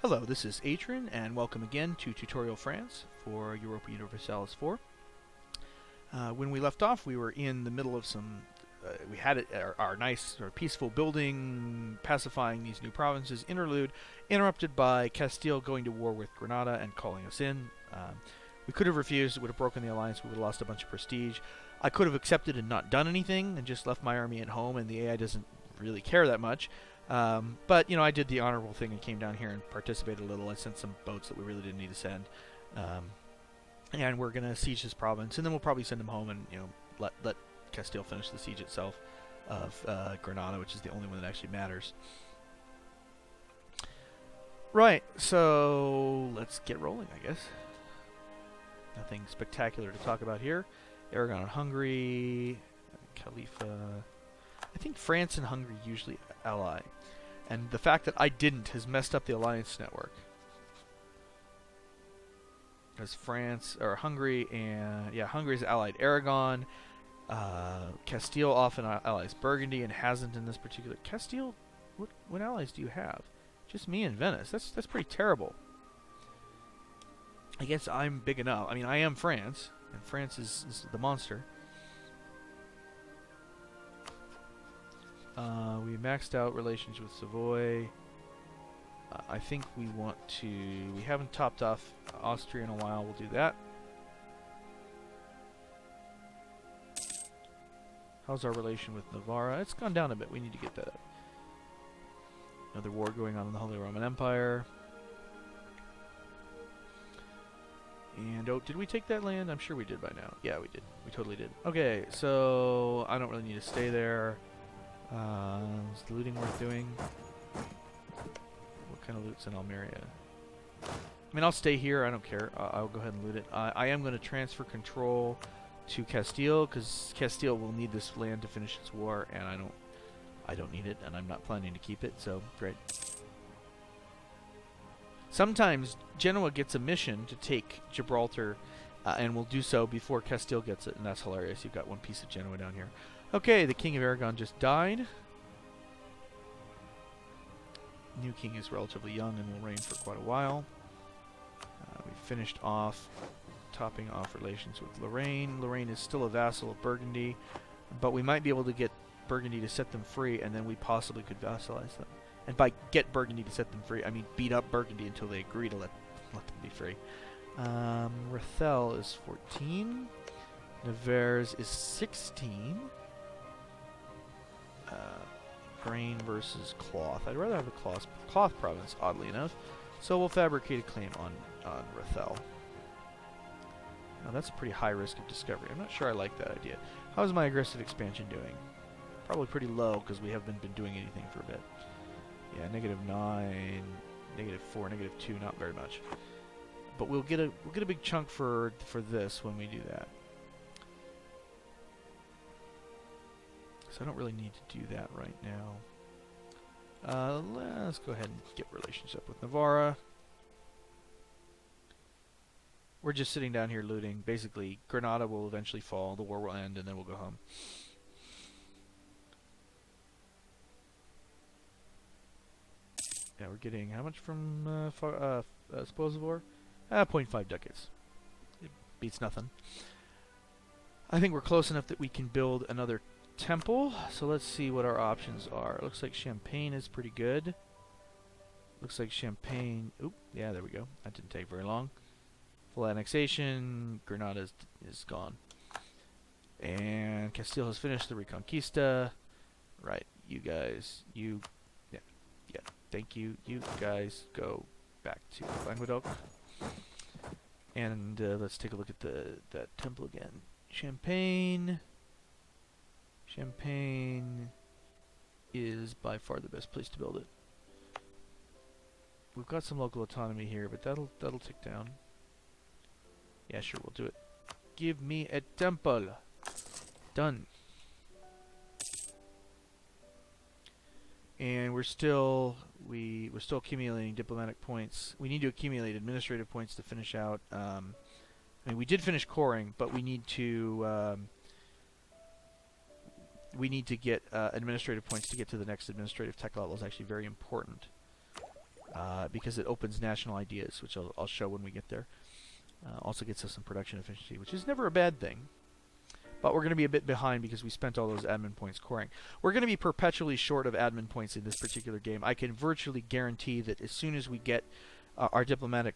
Hello, this is Adrian, and welcome again to Tutorial France for Europa Universalis 4. When we left off, we were in the middle of some... we had our nice, peaceful building, pacifying these new provinces interlude, interrupted by Castile going to war with Granada and calling us in. We could have refused, it would have broken the alliance, we would have lost a bunch of prestige. I could have accepted and not done anything, and just left my army at home, and the AI doesn't really care that much. But, you know, I did the honorable thing and came down here and participated a little. I sent some boats that we really didn't need to send. And we're going to siege this province, and then we'll probably send them home and, you know, let Castile finish the siege itself of Granada, which is the only one that actually matters. Right, so let's get rolling, I guess. Nothing spectacular to talk about here. Aragon and Hungary, Khalifa... I think France and Hungary usually ally. And the fact that I didn't has messed up the alliance network. Because France, or Hungary, and... yeah, Hungary's allied Aragon. Castile often allies Burgundy and hasn't in this particular... Castile? What allies do you have? Just me and Venice. That's pretty terrible. I guess I'm big enough. I mean, I am France, and France is the monster. We maxed out relations with Savoy. I think we want to... we haven't topped off Austria in a while. We'll do that. How's our relation with Navarra? It's gone down a bit. We need to get that up. Another war going on in the Holy Roman Empire. And, oh, did we take that land? I'm sure we did by now. Yeah, we did. We totally did. Okay, so I don't really need to stay there. Is the looting worth doing? What kind of loot's in Almeria? I mean, I'll stay here. I don't care. I'll go ahead and loot it. I am going to transfer control to Castile, because Castile will need this land to finish its war, and I don't need it, and I'm not planning to keep it, so great. Sometimes Genoa gets a mission to take Gibraltar, and will do so before Castile gets it, and that's hilarious. You've got one piece of Genoa down here. Okay, the King of Aragon just died. New king is relatively young and will reign for quite a while. We finished off topping off relations with Lorraine. Lorraine is still a vassal of Burgundy, but we might be able to get Burgundy to set them free, and then we possibly could vassalize them. And by get Burgundy to set them free, I mean beat up Burgundy until they agree to let them be free. Rethel is 14. Nevers is 16. Grain versus cloth. I'd rather have a cloth province, oddly enough. So we'll fabricate a claim on Rethel. Now that's a pretty high risk of discovery. I'm not sure I like that idea. How's my aggressive expansion doing? Probably pretty low because we haven't been doing anything for a bit. Yeah, -9, -4, -2, not very much. But we'll get a big chunk for this when we do that. So I don't really need to do that right now. Let's go ahead and get relationship with Navarra. We're just sitting down here looting. Basically, Granada will eventually fall, the war will end, and then we'll go home. Yeah, we're getting how much from Spoils of War? 0.5 ducats. It beats nothing. I think we're close enough that we can build another temple. So let's see what our options are. It looks like Champagne is pretty good. Looks like Champagne... oop, yeah, there we go. That didn't take very long. Full annexation. Granada is gone. And Castile has finished the Reconquista. Right, you guys, yeah, thank you. You guys go back to Languedoc. And let's take a look at that temple again. Champagne is by far the best place to build it. We've got some local autonomy here, but that'll tick down. Yeah, sure, we'll do it. Give me a temple. Done. And we're still accumulating diplomatic points. We need to accumulate administrative points to finish out. I mean, we did finish coring, but we need to get administrative points to get to the next administrative tech level. Is actually very important. because it opens national ideas, which I'll show when we get there. Also gets us some production efficiency, which is never a bad thing. But we're going to be a bit behind because we spent all those admin points coring. We're going to be perpetually short of admin points in this particular game. I can virtually guarantee that as soon as we get our diplomatic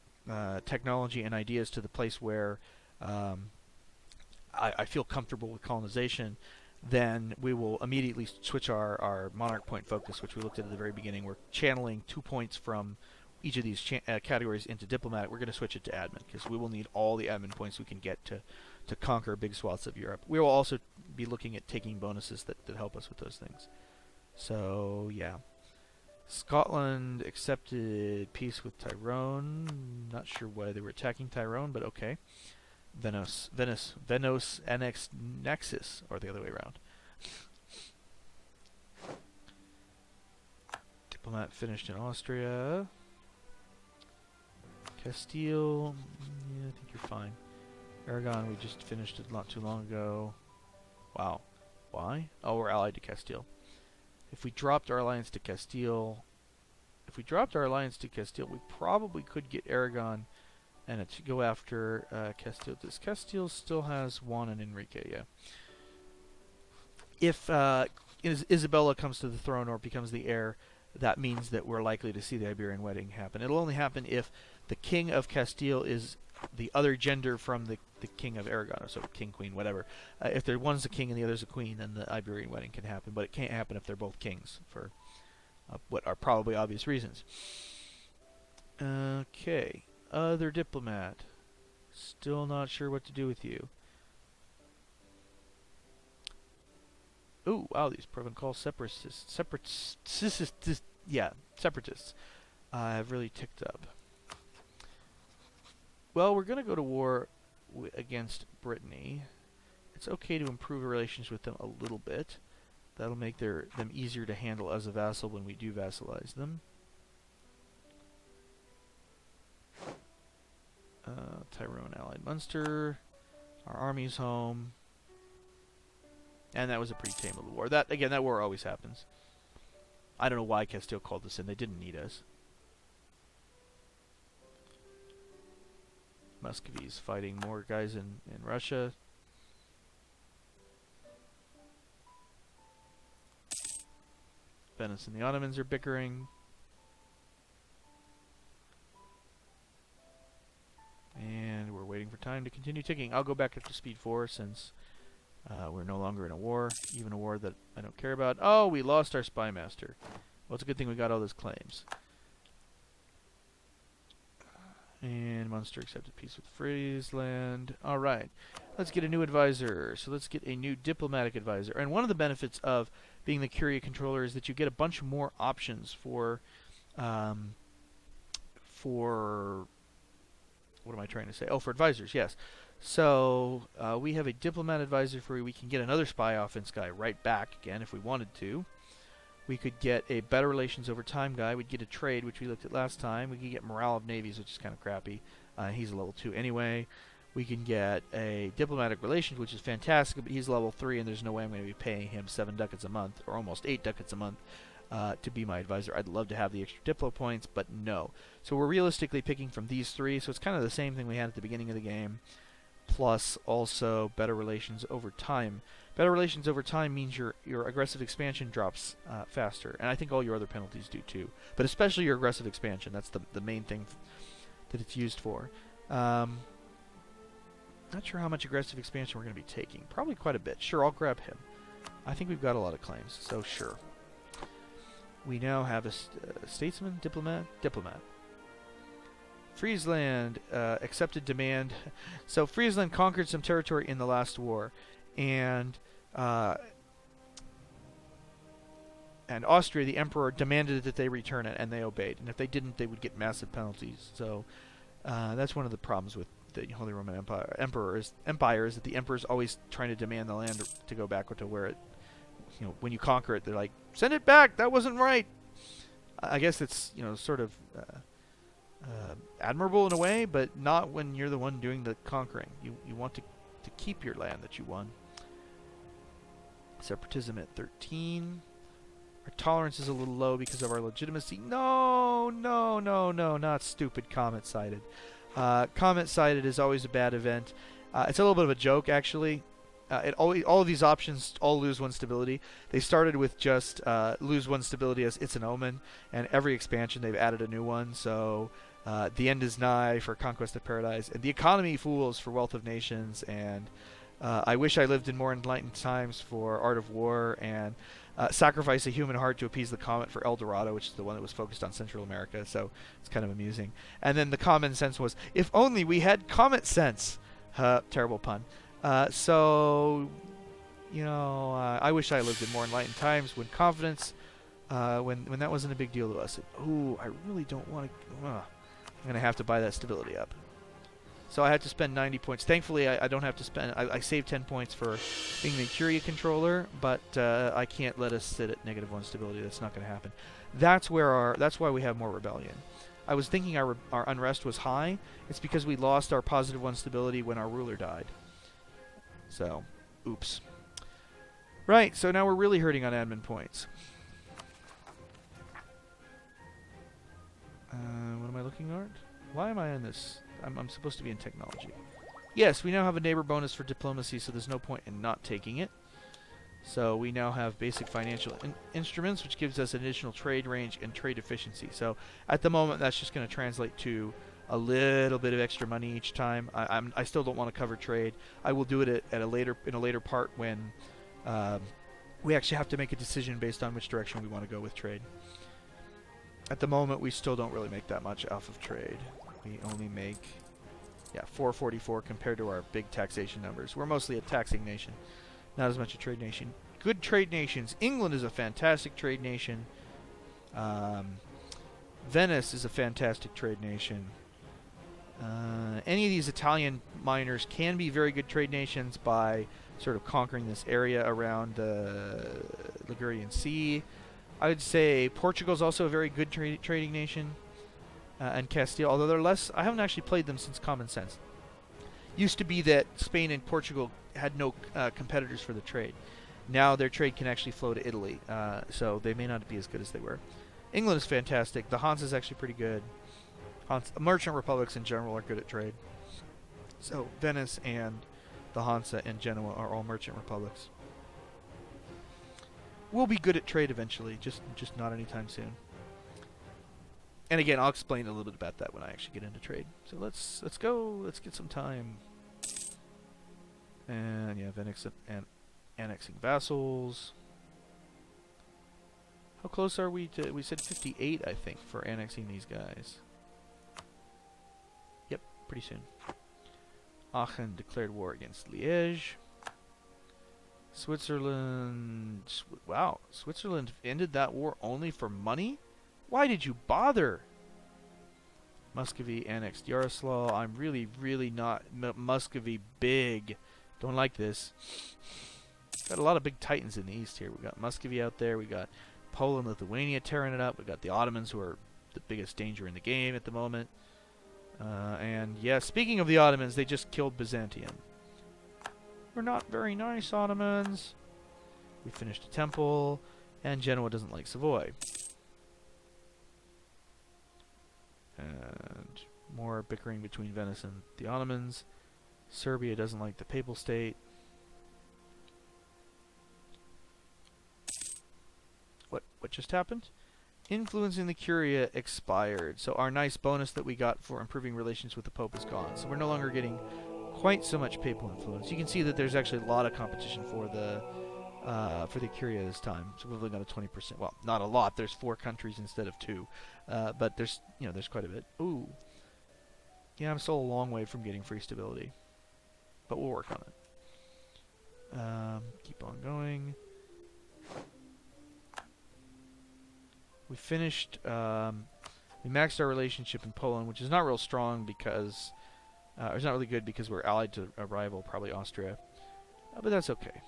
technology and ideas to the place where I feel comfortable with colonization, then we will immediately switch our monarch point focus, which we looked at the very beginning. We're channeling 2 points from each of these categories into diplomatic. We're going to switch it to admin because we will need all the admin points we can get to conquer big swaths of Europe. We will also be looking at taking bonuses that help us with those things. So, yeah. Scotland accepted peace with Tyrone. Not sure why they were attacking Tyrone, but okay. Venos annexed Nexus, or the other way around. Diplomat finished in Austria. Castile, yeah, I think you're fine. Aragon, we just finished it not too long ago. Wow. Why? Oh, we're allied to Castile. If we dropped our alliance to Castile, we probably could get Aragon and to go after Castile. Does Castile still has Juan and Enrique? Yeah. If Isabella comes to the throne or becomes the heir, that means that we're likely to see the Iberian wedding happen. It'll only happen if the king of Castile is the other gender from the king of Aragon, so king, queen, whatever. If one's a king and the other's a queen, then the Iberian wedding can happen, but it can't happen if they're both kings for what are probably obvious reasons. Okay. Other diplomat. Still not sure what to do with you. Ooh, wow, these Provençal separatists have really ticked up. Well, we're going to go to war against Brittany. It's okay to improve our relations with them a little bit. That'll make them easier to handle as a vassal when we do vassalize them. Tyrone allied Munster. Our army's home. And that was a pretty tame little war. That war always happens. I don't know why Castile called us in. They didn't need us. Muscovy's fighting more guys in Russia. Venice and the Ottomans are bickering. And we're waiting for time to continue ticking. I'll go back up to speed 4 since we're no longer in a war, even a war that I don't care about. Oh, we lost our spy master. Well, it's a good thing we got all those claims. And Munster accepted peace with Friesland. All right, let's get a new advisor. So let's get a new diplomatic advisor. And one of the benefits of being the Curia controller is that you get a bunch more options for what am I trying to say? Oh, for advisors, yes. So we have a diplomat advisor for you. We can get another spy offense guy right back again if we wanted to. We could get a better relations over time guy. We'd get a trade, which we looked at last time. We could get morale of navies, which is kind of crappy. He's a level 2 anyway. We can get a diplomatic relations, which is fantastic, but he's level 3, and there's no way I'm going to be paying him 7 ducats a month, or almost 8 ducats a month, to be my advisor. I'd love to have the extra diplo points, but no. So we're realistically picking from these 3, so it's kind of the same thing we had at the beginning of the game, plus also better relations over time. Better relations over time means your aggressive expansion drops faster, and I think all your other penalties do too, but especially your aggressive expansion. That's the main thing that it's used for. Not sure how much aggressive expansion we're going to be taking. Probably quite a bit. Sure, I'll grab him. I think we've got a lot of claims, so sure. We now have a statesman, diplomat. Friesland accepted demand. So Friesland conquered some territory in the last war, and Austria, the emperor, demanded that they return it, and they obeyed. And if they didn't, they would get massive penalties. So that's one of the problems with the Holy Roman Empire is that the emperor is always trying to demand the land to go back to where it. When you conquer it, they're like, send it back. That wasn't right. I guess it's sort of admirable in a way, but not when you're the one doing the conquering. You want to keep your land that you won. Separatism at 13. Our tolerance is a little low because of our legitimacy. No, no, no, no, not stupid Comet Sighted. Comet Sighted is always a bad event. It's a little bit of a joke, actually. All of these options all lose 1 stability. They started with just lose 1 stability as It's an Omen, and every expansion they've added a new one. So the end is nigh for Conquest of Paradise, and the economy fools for Wealth of Nations, and I wish I lived in more enlightened times for Art of War, and sacrifice a human heart to appease the comet for El Dorado, which is the one that was focused on Central America. So it's kind of amusing. And then the common sense was, if only we had comet sense. Terrible pun. So, you know, I wish I lived in more enlightened times when confidence, when that wasn't a big deal to us. Ooh, I really don't want to. I'm gonna have to buy that stability up. So I had to spend 90 points. Thankfully, I don't have to spend. I saved 10 points for being the Curia controller, but I can't let us sit at -1 stability. That's not going to happen. That's why we have more rebellion. I was thinking our unrest was high. It's because we lost our +1 stability when our ruler died. So, oops. Right. So now we're really hurting on admin points. What am I looking at? Why am I in this? I'm supposed to be in technology. Yes, we now have a neighbor bonus for diplomacy, so there's no point in not taking it. So we now have basic financial instruments, which gives us additional trade range and trade efficiency. So at the moment, that's just going to translate to a little bit of extra money each time. I still don't want to cover trade. I will do it in a later part when we actually have to make a decision based on which direction we want to go with trade. At the moment, we still don't really make that much off of trade. We only make, 444 compared to our big taxation numbers. We're mostly a taxing nation, not as much a trade nation. Good trade nations. England is a fantastic trade nation. Venice is a fantastic trade nation. Any of these Italian miners can be very good trade nations by sort of conquering this area around the Ligurian Sea. I would say Portugal's also a very good trading nation. And Castile, although they're less, I haven't actually played them since Common Sense. Used to be that Spain and Portugal had no competitors for the trade. Now their trade can actually flow to Italy, so they may not be as good as they were. England is fantastic. The Hansa is actually pretty good. Merchant republics in general are good at trade. So Venice and the Hansa and Genoa are all merchant republics. We'll be good at trade eventually, just not anytime soon. And again, I'll explain a little bit about that when I actually get into trade. So let's go. Let's get some time. And yeah, Venice and annexing vassals. How close are we to? We said 58, I think, for annexing these guys. Yep, pretty soon. Aachen declared war against Liège. Switzerland. Wow, Switzerland ended that war only for money? Why did you bother? Muscovy annexed Yaroslav. I'm really not Muscovy big. Don't like this. Got a lot of big titans in the east here. We got Muscovy out there. We got Poland, Lithuania tearing it up. We got the Ottomans, who are the biggest danger in the game at the moment. And yeah, speaking of the Ottomans, they just killed Byzantium. We're not very nice, Ottomans. We finished a temple, and Genoa doesn't like Savoy. And more bickering between Venice and the Ottomans. Serbia doesn't like the Papal State. What just happened? Influencing the Curia expired. So our nice bonus that we got for improving relations with the Pope is gone. So we're no longer getting quite so much papal influence. You can see that there's actually a lot of competition for the Curia this time. So we've only got a 20%. Well, not a lot. There's 4 countries instead of 2, but there's quite a bit. Ooh, yeah, I'm still a long way from getting free stability, but we'll work on it. Keep on going. We finished. We maxed our relationship in Poland, which is not real strong because it's not really good because we're allied to a rival, probably Austria, but that's okay.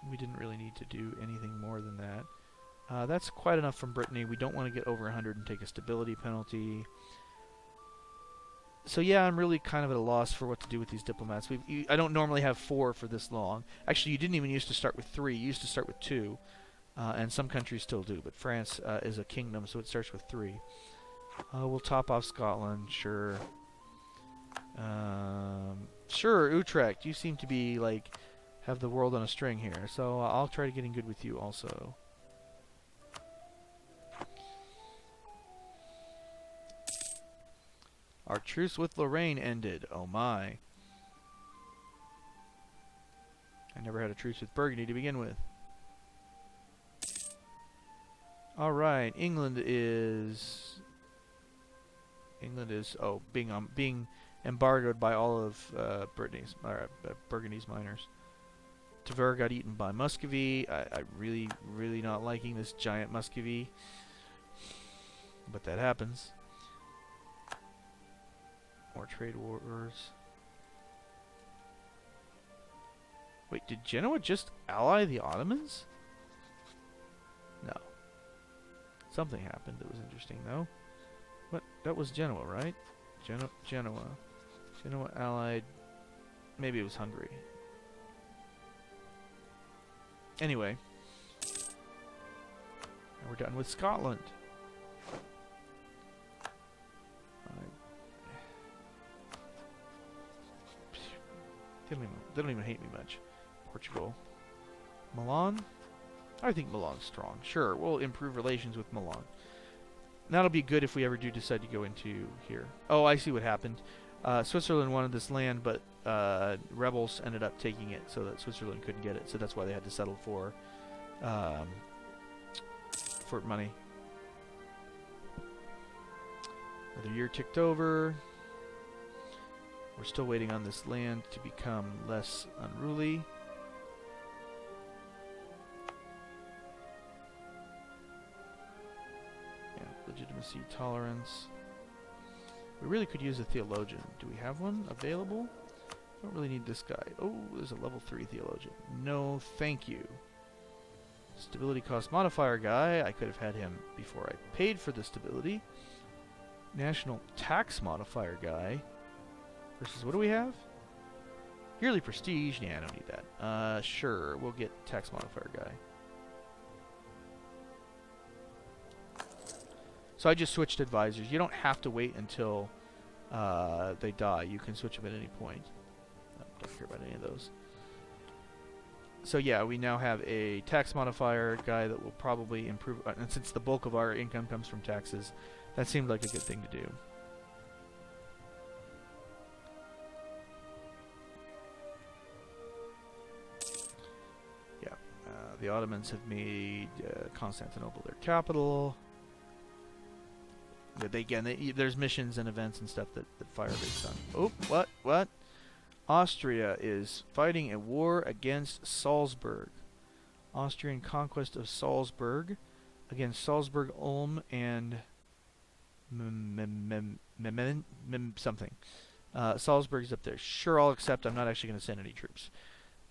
We didn't really need to do anything more than that. That's quite enough from Brittany. We don't want to get over 100 and take a stability penalty. So yeah, I'm really kind of at a loss for what to do with these diplomats. I don't normally have 4 for this long. Actually, you didn't even used to start with 3. You used to start with 2. And some countries still do, but France is a kingdom, so it starts with 3. We'll top off Scotland, sure. Sure, Utrecht. You seem to be, like, have the world on a string here, so I'll try to get in good with you also. Our truce with Lorraine ended. Oh my. I never had a truce with Burgundy to begin with. Alright, England is being embargoed by all of Burgundy's miners. Tver got eaten by Muscovy. I really not liking this giant Muscovy, but that happens. More trade wars. Wait, did Genoa just ally the Ottomans? No. Something happened that was interesting, though. What? That was Genoa, right? Genoa. Genoa allied... Maybe it was Hungary. Anyway. And we're done with Scotland. They don't even hate me much. Portugal. Milan? I think Milan's strong. Sure, we'll improve relations with Milan. That'll be good if we ever do decide to go into here. Oh, I see what happened. Switzerland wanted this land, but rebels ended up taking it so that Switzerland couldn't get it. So that's why they had to settle for money. Another year ticked over. We're still waiting on this land to become less unruly. Yeah, legitimacy, tolerance. We really could use a theologian. Do we have one available? Don't really need this guy. Oh, there's a level 3 theologian. No, thank you. Stability cost modifier guy. I could have had him before I paid for the stability. National tax modifier guy. Versus, what do we have? Yearly prestige. Yeah, I don't need that. Sure, we'll get tax modifier guy. So I just switched advisors. You don't have to wait until they die. You can switch them at any point. Don't care about any of those. So yeah, we now have a tax modifier guy that will probably improve. And since the bulk of our income comes from taxes, that seemed like a good thing to do. The Ottomans have made Constantinople their capital. But there's missions and events and stuff that fire based on. Oh, what? Austria is fighting a war against Salzburg. Austrian conquest of Salzburg against Salzburg, Ulm, and something. Salzburg's up there. Sure, I'll accept. I'm not actually going to send any troops.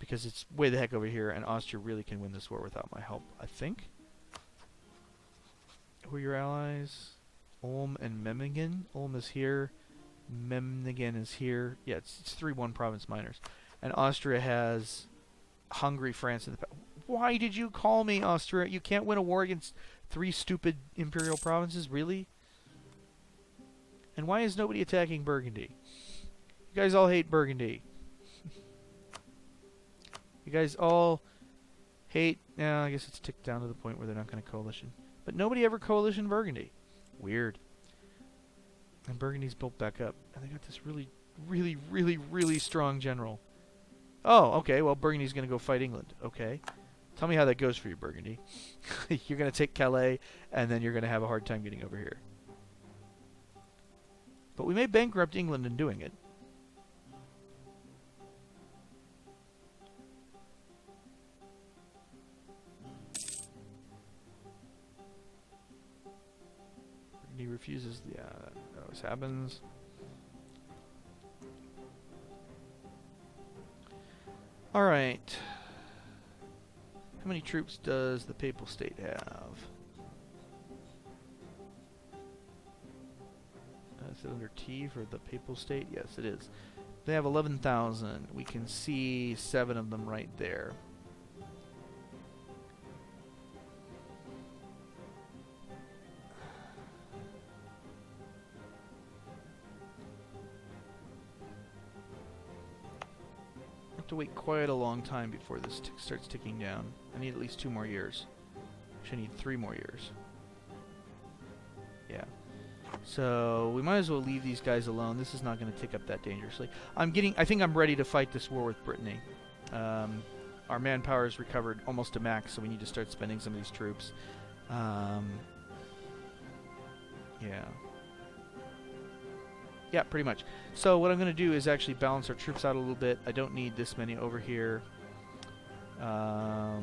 Because it's way the heck over here, and Austria really can win this war without my help, I think. Who are your allies? Ulm and Memmingen. Ulm is here. Memmingen is here. Yeah, it's 3 one-province miners. And Austria has Hungary, France, and the... Why did you call me, Austria? You can't win a war against 3 stupid imperial provinces? Really? And why is nobody attacking Burgundy? You guys all hate Burgundy. You guys all hate... Yeah, I guess it's ticked down to the point where they're not going to coalition. But nobody ever coalitioned Burgundy. Weird. And Burgundy's built back up. And they got this really strong general. Oh, okay. Well, Burgundy's going to go fight England. Okay. Tell me how that goes for you, Burgundy. You're going to take Calais, and then you're going to have a hard time getting over here. But we may bankrupt England in doing it. He refuses. Yeah, that always happens. All right. How many troops does the Papal State have? Is it under T for the Papal State? Yes, it is. They have 11,000. We can see 7 of them right there. have to wait quite a long time before this starts ticking down. I need at least 2 more years. Actually, I need 3 more years. Yeah. So we might as well leave these guys alone. This is not going to tick up that dangerously. I think I'm ready to fight this war with Brittany. Our manpower is recovered almost to max, so we need to start spending some of these troops. Yeah. Yeah, pretty much. So what I'm going to do is actually balance our troops out a little bit. I don't need this many over here. So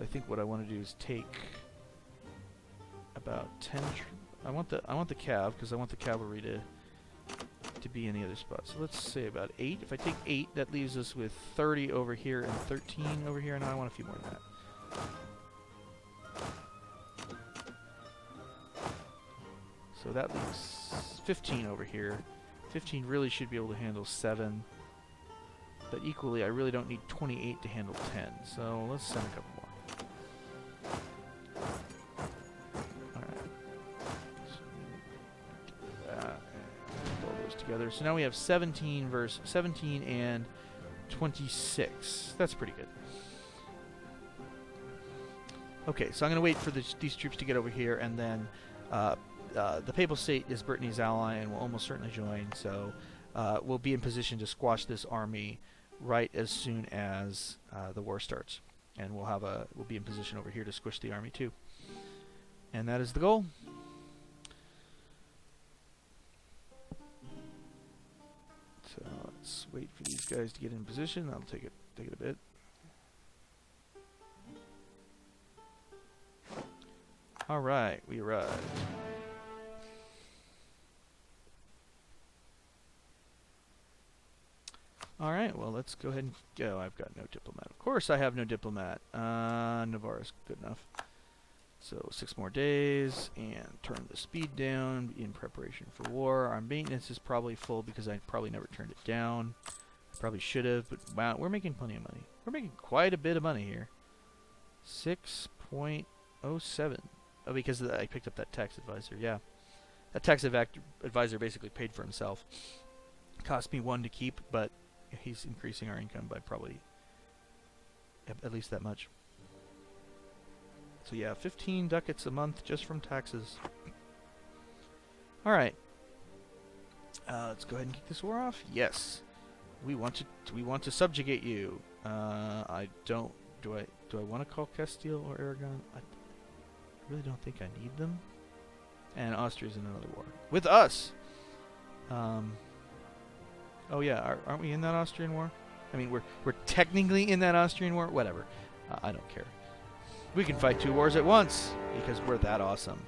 I think what I want to do is take about 10. I want the cav because I want the cavalry to be in the other spot. So let's say about 8. If I take 8, that leaves us with 30 over here and 13 over here. And I want a few more than that. So that leaves 15 over here. 15 really should be able to handle 7. But equally, I really don't need 28 to handle 10. So let's send a couple more. Alright. So put all those together. So now we have 17 and 26. That's pretty good. Okay, so I'm going to wait for these troops to get over here, and then the Papal State is Brittany's ally and will almost certainly join, so we'll be in position to squash this army right as soon as the war starts. And we'll be in position over here to squish the army too. And that is the goal. So let's wait for these guys to get in position. That'll take it a bit. Alright, we arrived. Alright, well, let's go ahead and go. I've got no diplomat. Of course I have no diplomat. Navarre's good enough. So 6 more days, and turn the speed down in preparation for war. Our maintenance is probably full because I probably never turned it down. I probably should have, but wow, we're making plenty of money. We're making quite a bit of money here. 6.07. Oh, because I picked up that tax advisor, yeah. That tax advisor basically paid for himself. Cost me 1 to keep, but he's increasing our income by probably at least that much. So yeah, 15 ducats a month just from taxes. Alright. Let's go ahead and kick this war off. Yes. We want to subjugate you. Do I want to call Castile or Aragon? I really don't think I need them. And Austria's in another war. With us! Oh yeah, aren't we in that Austrian war? I mean, we're technically in that Austrian war. Whatever. I don't care. We can fight 2 wars at once because we're that awesome.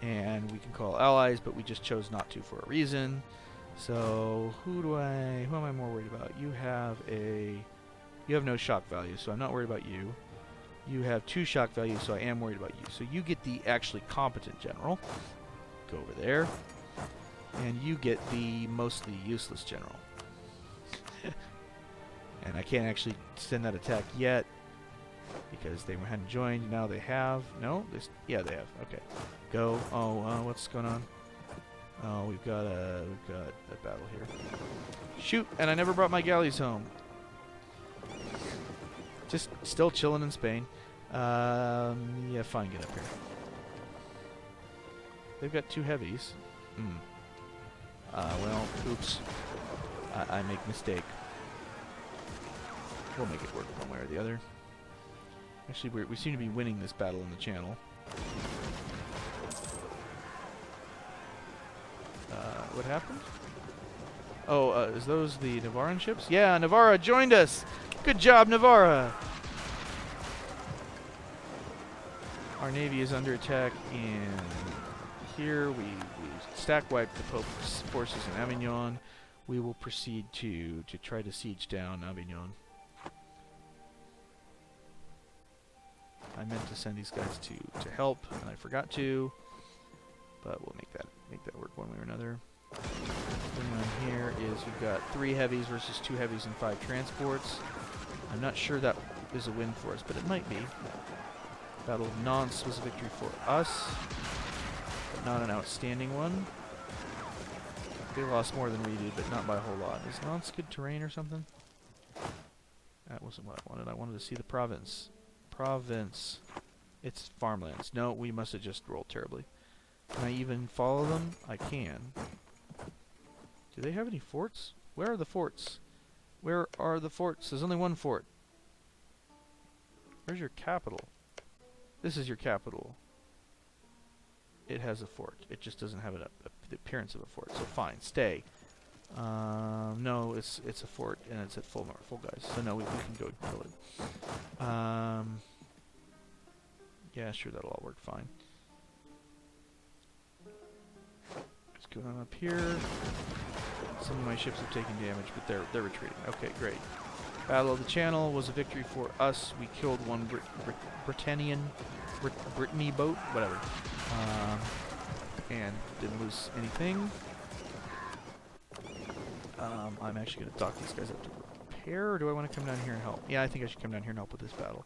And we can call allies, but we just chose not to for a reason. So who am I more worried about? You have no shock value, so I'm not worried about you. You have 2 shock values, so I am worried about you. So you get the actually competent general. Go over there. And you get the mostly useless general. And I can't actually send that attack yet because they hadn't joined. Now they have. No? Yeah, they have. Okay. Go. Oh, what's going on? Oh, we've got a battle here. Shoot! And I never brought my galleys home. Just still chilling in Spain. Yeah, fine. Get up here. They've got 2 heavies. Well, oops. I make mistake. We'll make it work one way or the other. Actually, we seem to be winning this battle in the channel. What happened? Oh, is those the Navarran ships? Yeah, Navarra joined us! Good job, Navarra! Our navy is under attack, and here we stack wipe the Pope's forces in Avignon. We will proceed to try to siege down Avignon. I meant to send these guys to help, and I forgot to, but we'll make that work one way or another. What's going on here is we've got 3 heavies versus 2 heavies and 5 transports. I'm not sure that is a win for us, but it might be. Battle of Nantes was a victory for us, but not an outstanding one. They lost more than we did, but not by a whole lot. Is Nantes good terrain or something? That wasn't what I wanted. I wanted to see the province. Province. It's farmlands. No, we must have just rolled terribly. Can I even follow them? I can. Do they have any forts? Where are the forts? Where are the forts? There's only one fort. Where's your capital? This is your capital. It has a fort. It just doesn't have the appearance of a fort. So fine, stay. No, it's a fort and it's at full guys. So no, we can go kill it. Yeah, sure, that'll all work fine. What's going on up here? Some of my ships have taken damage, but they're retreating. Okay, great. Battle of the Channel was a victory for us. We killed one Brittany boat, whatever, and didn't lose anything. I'm actually going to dock these guys up to repair, or do I want to come down here and help? Yeah, I think I should come down here and help with this battle.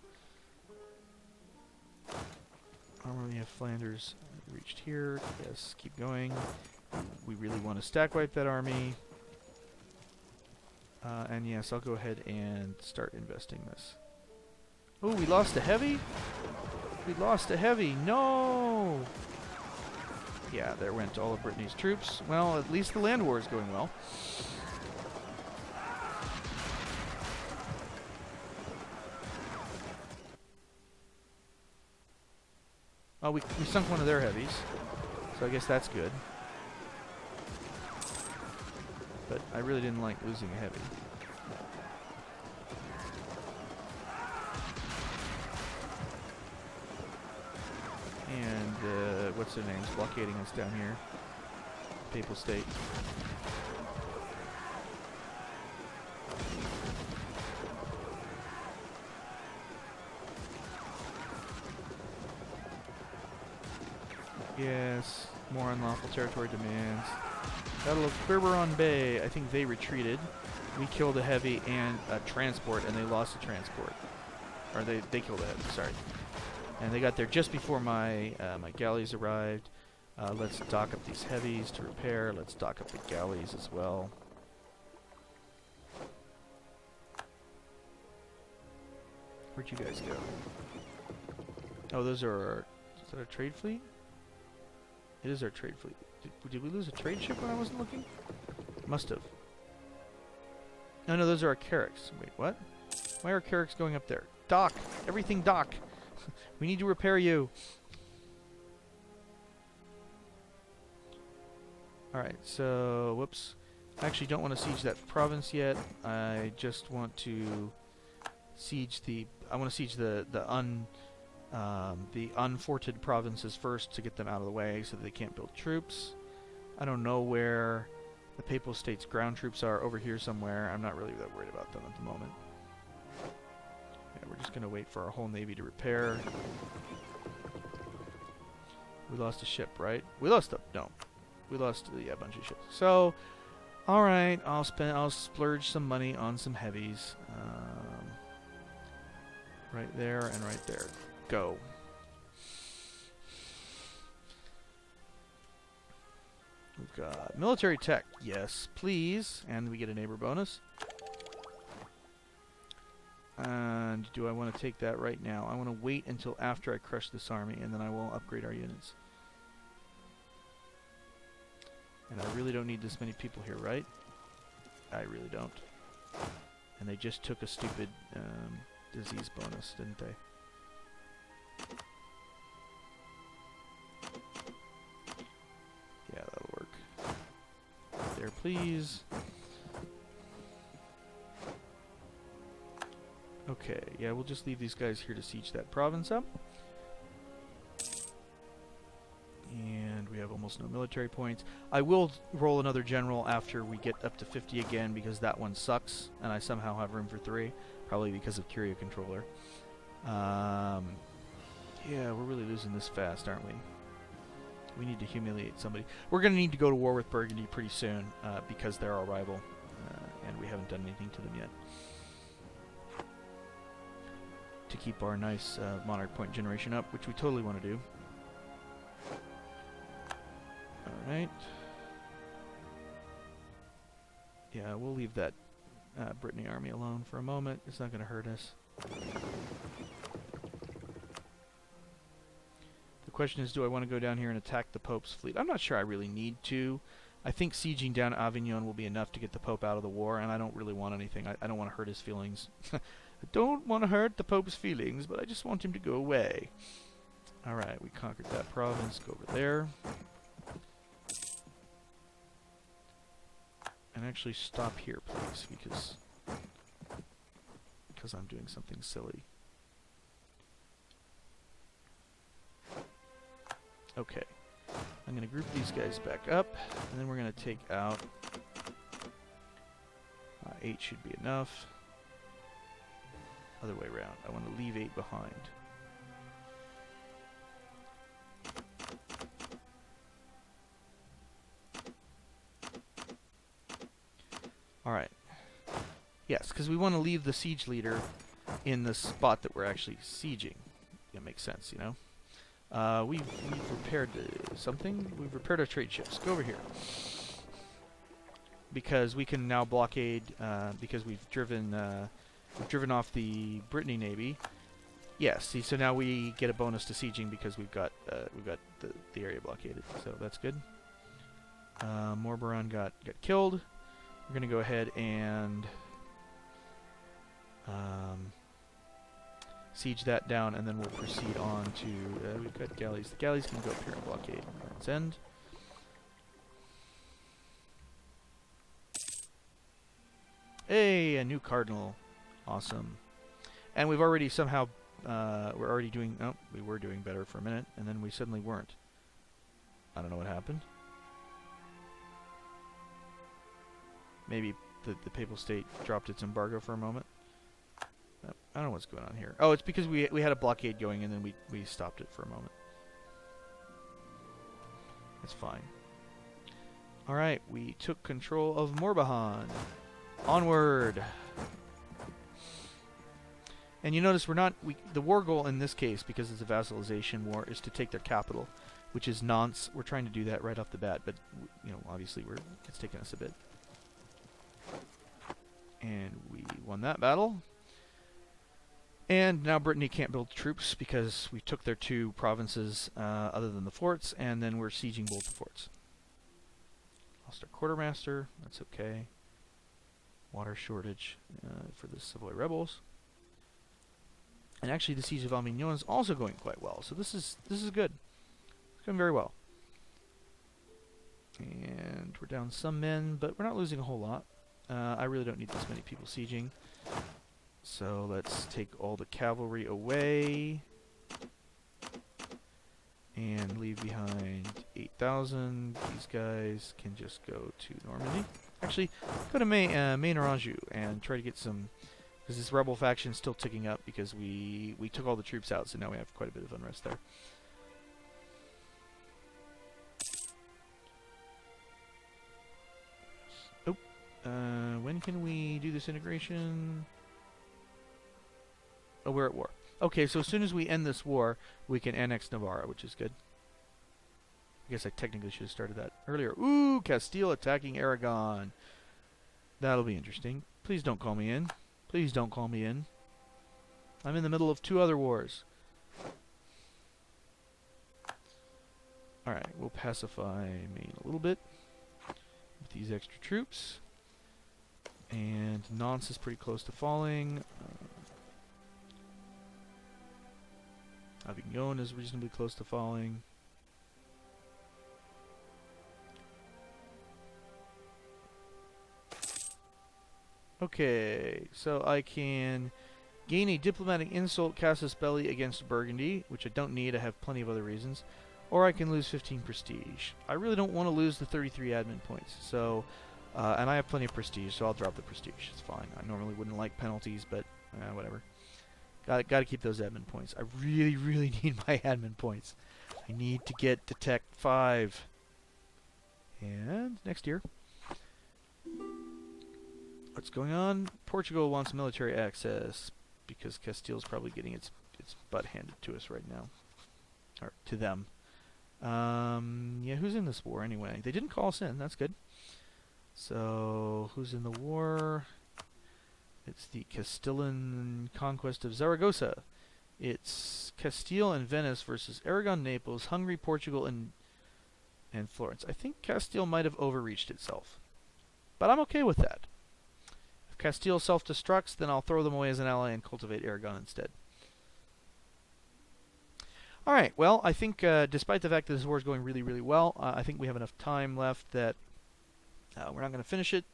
Armory of Flanders reached here. Yes, keep going. We really want to stack wipe that army. And yes, I'll go ahead and start investing this. Oh, we lost a heavy? We lost a heavy. No! Yeah, there went all of Brittany's troops. Well, at least the land war is going well. Oh, we sunk one of their heavies, so I guess that's good. But I really didn't like losing a heavy. And what's their names blockading us down here? Papal State. Yes, more unlawful territory demands. Battle of Quiberon Bay. I think they retreated. We killed a heavy and a transport, and they lost a transport. Or they killed a heavy, sorry. And they got there just before my my galleys arrived. Let's dock up these heavies to repair. Let's dock up the galleys as well. Where'd you guys go? Oh, those are our... Is that our trade fleet? It is our trade fleet. Did we lose a trade ship when I wasn't looking? Must have. No, no, those are our carracks. Wait, what? Why are carracks going up there? Dock! Everything dock! We need to repair you! Alright, so... Whoops. I actually don't want to siege that province yet. I just want to siege the... I want to siege the unforted provinces first to get them out of the way so that they can't build troops. I don't know where the Papal State's ground troops are, over here somewhere. I'm not really that worried about them at the moment. Yeah, we're just going to wait for our whole navy to repair. We lost a ship, right? We lost a... No. We lost a bunch of ships. So, alright, I'll splurge some money on some heavies. Right there and right there. Go. We've got military tech. Yes, please. And we get a neighbor bonus. And do I want to take that right now? I want to wait until after I crush this army, and then I will upgrade our units. And I really don't need this many people here, right? I really don't. And they just took a stupid disease bonus, didn't they? Yeah, that'll work. There, please. Okay, yeah, we'll just leave these guys here to siege that province up. And we have almost no military points. I will roll another general after we get up to 50 again, because that one sucks, and I somehow have room for 3. Probably because of Curio Controller. Yeah, we're really losing this fast, aren't we? We need to humiliate somebody. We're going to need to go to war with Burgundy pretty soon, because they're our rival, and we haven't done anything to them yet. To keep our nice monarch point generation up, which we totally want to do. Alright. Yeah, we'll leave that Brittany army alone for a moment. It's not going to hurt us. The question is, do I want to go down here and attack the Pope's fleet? I'm not sure I really need to. I think sieging down Avignon will be enough to get the Pope out of the war, and I don't really want anything. I don't want to hurt his feelings. I don't want to hurt the Pope's feelings, but I just want him to go away. Alright, we conquered that province. Go over there. And actually stop here, please, because I'm doing something silly. Okay. I'm going to group these guys back up, and then we're going to take out 8 should be enough. Other way around. I want to leave 8 behind. Alright. Yes, because we want to leave the siege leader in the spot that we're actually sieging. That makes sense, you know? We've repaired something. We've repaired our trade ships. Go over here. Because we can now blockade, because we've driven off the Brittany Navy. Yes, see, so now we get a bonus to sieging because we've got the area blockaded. So that's good. Morbiron got killed. We're going to go ahead and siege that down, and then we'll proceed on to... we've got galleys. The galleys can go up here and blockade Land's End. Hey, a new cardinal. Awesome. And we've already somehow... we're already doing... Oh, we were doing better for a minute, and then we suddenly weren't. I don't know what happened. Maybe the Papal State dropped its embargo for a moment. I don't know what's going on here. Oh, it's because we had a blockade going and then we stopped it for a moment. It's fine. Alright, we took control of Morbihan. Onward! And you notice we're not... the war goal in this case, because it's a vassalization war, is to take their capital, which is Nantes. We're trying to do that right off the bat, but, you know, obviously it's taken us a bit. And we won that battle. And now Brittany can't build troops because we took their 2 provinces other than the forts, and then we're sieging both the forts. Lost our quartermaster. That's okay. Water shortage for the Savoy rebels. And actually the siege of Avignon is also going quite well. So this is good. It's going very well. And we're down some men, but we're not losing a whole lot. I really don't need this many people sieging. So let's take all the cavalry away. And leave behind 8,000. These guys can just go to Normandy. Actually, go to Maine or Anjou and try to get some... Because this rebel faction is still ticking up because we took all the troops out, so now we have quite a bit of unrest there. When can we do this integration? Oh, we're at war. Okay, so as soon as we end this war, we can annex Navarra, which is good. I guess I technically should have started that earlier. Ooh, Castile attacking Aragon. That'll be interesting. Please don't call me in. Please don't call me in. I'm in the middle of 2 other wars. Alright, we'll pacify Maine a little bit with these extra troops. And Nantes is pretty close to falling. Avignon is reasonably close to falling. Okay, so I can gain a diplomatic insult casus belli against Burgundy, which I don't need. I have plenty of other reasons. Or I can lose 15 prestige. I really don't want to lose the 33 admin points. So, and I have plenty of prestige, so I'll drop the prestige. It's fine. I normally wouldn't like penalties, but whatever. Got to keep those admin points. I really, really need my admin points. I need to get to Tech 5. And next year. What's going on? Portugal wants military access because Castile's probably getting its butt handed to us right now. Or to them. Yeah, who's in this war anyway? They didn't call us in. That's good. So, who's in the war? It's the Castilian conquest of Zaragoza. It's Castile and Venice versus Aragon, Naples, Hungary, Portugal, and Florence. I think Castile might have overreached itself. But I'm okay with that. If Castile self-destructs, then I'll throw them away as an ally and cultivate Aragon instead. Alright, well, I think despite the fact that this war is going really, really well, I think we have enough time left that we're not going to finish it.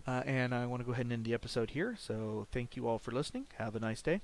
And I want to go ahead and end the episode here. So thank you all for listening. Have a nice day.